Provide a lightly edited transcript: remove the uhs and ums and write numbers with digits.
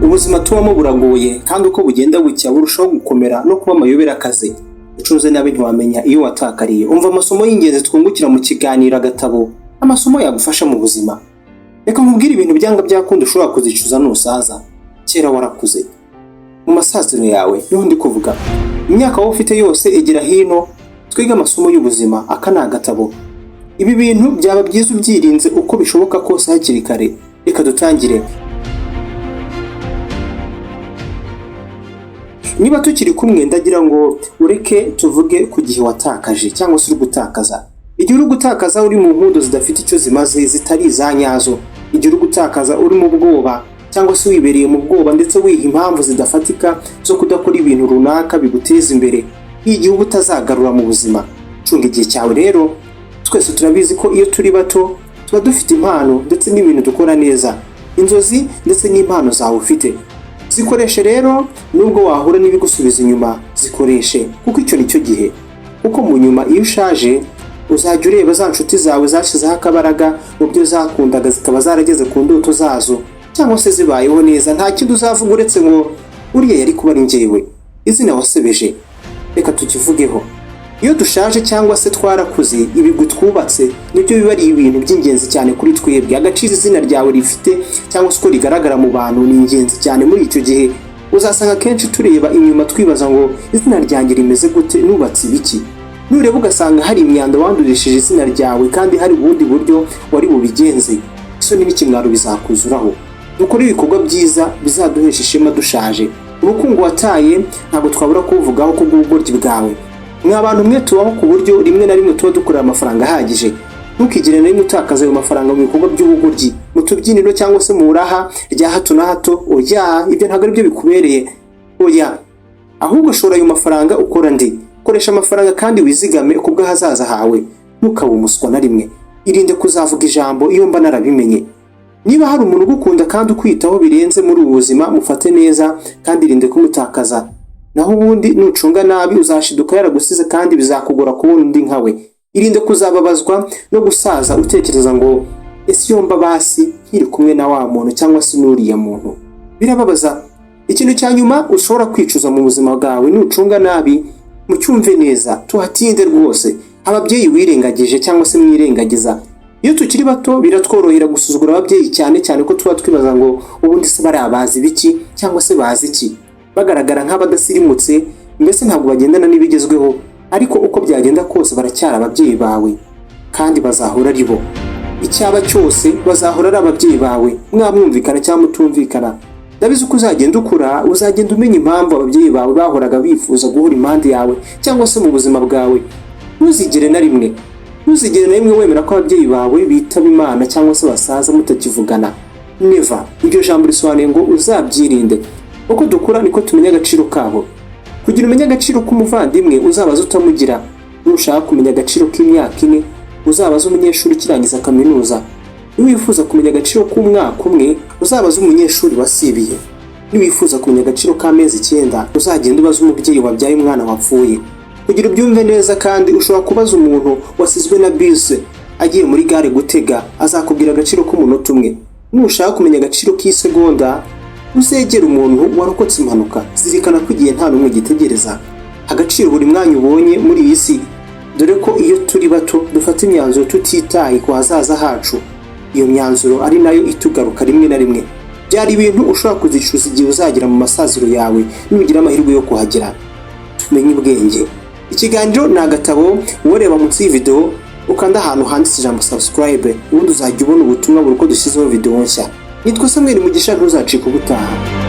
ubuzima tubamo buragoye kandi uko bugenda bucya burushaho gukomera no kuba amayobera akaze. Ucuze nabi ntiwamenya iyo watakariye. Umva amasomo y'ingenzi twungukira mu kiganiro agatabo, amasomo yagufasha mu buzima. Reka nkubwire ibintu byanga byakunda ushobora kuzicuza nusaza. Kera warakuze, mu masaziro yawe niho ndi kuvuga. Imyaka wowe ufite yose egera hino twiga amasomo y'ubuzima. Aka ni agatabo. Ibi bintu byaba byiza ubyirinze uko bishoboka kose hakiri kare. Reka dutangire. Niba tukiri kumwe ndagira ngo ureke tuvuge ku gihe watakaje cyangwa se uri gutakaza. Igihe uri gutakaza uri mu nkundo zidafite icyo zimaze, zitari izanyazo. Igihe uri gutakaza uri mu bwoba cyangwa se wibereye mu bwoba ndetse wiha impamvu zidafatika zo kudakora ibintu runaka biguteza imbere. Igihe uba utazagarura mu buzima. Cunga igihe cyawe rero. Twese turabizi ko iyo turi bato tuba dufite impano ndetse n'ibintu dukora neza, inzozi ndetse n'impano zawe ufite. Zikoreshe rero, nubwo wahura n'ibigusubiza inyuma zikoreshe, kuko icyo nicyo gihe. Kuko mu nyuma iyo ushaje uzajya ureba za nshuti zawe zashyizeho akabaraga mu byo zakundaga zikaba zarageze ku ndoto zazo cyangwa se zibayeho neza. Nta kindi uzavuga uretse ngo uriya yari kuba ari njyewe, izina wasebeje. Reka tukivugeho. Iyo dushaje cyangwa se twarakuze, ibigwi twubatse nibyo biba ari ibintu by'ingenzi cyane kuri twebwe. Agaciro izina ryawe rifite cyangwa se uko rigaragara mu bantu ni ingenzi cyane muri icyo gihe. Uzasanga kenshi tureba inyuma twibaza ngo izina ryanjye rimeze gute, nubatse ibiki. Nureba ugasanga hari imyanda wandurishije izina ryawe kandi hari ubundi buryo wari bubigenze. Isoni n'ikimwaro bizakuzuraho. Dukore ibikorwa byiza bizaduhesha ishema dushaje. Urukundo wataye ntabwo twabura kuvugaho ku bw'ubugoryi bwawe. Mwa bantu mwe tubaho ku buryo rimwe na rimwe tuba dukorera amafaranga ahagije. Ntukigire na rimwe utakaza ayo mafaranga mu bikorwa by'ubugoryi, mu tubyiniro cyangwa se mu raha rya hato na hato. Oya, ibyo ntabwo ari byo bikubereye. Oya, ahubwo shora ayo mafaranga ukora ndi. Koresha amafaranga kandi wizigame kubwo hazaza hawe. Ntukabe umuswa na rimwe. Irinde kuzavuga ijambo iyo mba narabimenye. Niba hari umuntu ugukunda kandi ukwitaho birenze muri ubu buzima, mufate neza kandi irinde kumutakaza. Naho ubundi nucunga nabi uzashiduka yaragusize kandi bizakugora kubona undi nkawe. Irinde kuzababazwa no gusaza utekereza ngo ese yomba basi nkiri kumwe na wa muntu cyangwa se n'uriya muntu. Birababaza. Ikintu cya nyuma ushobora kwicuza mu buzima bwawe nucunga nabi, mucyumve neza, tuhatinde rwose. Ababyeyi wirengagije cyangwa se mwirengagiza. Iyo tukiri bato biratworohera gusuzugura ababyeyi cyane cyane ko tuba twibaza ngo ubundi se bari abazi biki cyangwa se bazi iki. Bagaragara nk'abadasirimutse, mbese ntabwo bagendana n'ibigezweho, ariko uko byagenda kose baracyari ababyeyi bawe kandi bazahora ari bo. Icyaba cyose bazahora ari ababyeyi bawe, mwamwumvikana cyangwa mutumvikana. Ndabizi uko uzagenda ukura uzagenda umenya impamvu ababyeyi bawe bahoraga bifuza guhura impande yawe cyangwa se mu buzima bwawe. Ntuzigere na rimwe wemera ko ababyeyi bawe bitaba Imana cyangwa se basaza mutakivugana. Never. Iryo jambo risobanuye ngo uzabyirinde. Uko dukura niko tumenya agaciro kabo. Kugira umenye agaciro k'umuvandimwe uzabaza utamugira. Nushaka kumenya agaciro k'imyaka 4 uzabaza umunyeshuri ukirangiza kaminuza. Niwifuza kumenya agaciro k'umwaka umwe uzabaza umunyeshuri wasibiye. Niwifuza kumenya agaciro k'amezi 9 uzagenda ubaza umubyeyi wabyaye umwana wapfuye. Kugira ubyumve neza kandi ushobora kubaza umuntu wasizwe na bisi agiye muri gare gutega, azakubwira agaciro k'umunota umwe. Nushaka kumenya agaciro k'isegonda uzegera umuntu warokotse impanuka. Zirikana ko igihe nta n'umwe gitegereza. Agaciro buri mwanya ubonye muri iyi si, dore ko iyo turi bato dufata imyanzuro tutitaye ku hazaza hacu. Iyo myanzuro ari nayo itugaruka rimwe na rimwe. Byari ibintu ushobora kuzicuza igihe uzagera mu masaziro yawe nugira amahirwe yo kuhagera. Tumenye ubwenge. Ikiganiro ni agatabo. Ureba munsi y'ivideo ukanda ahantu handitse ijambo subscribe, ubundi uzajya ubona ubutumwa buri uko dushyizeho video nshya. Nitwa Mugisha, ntuzacika ubutaha.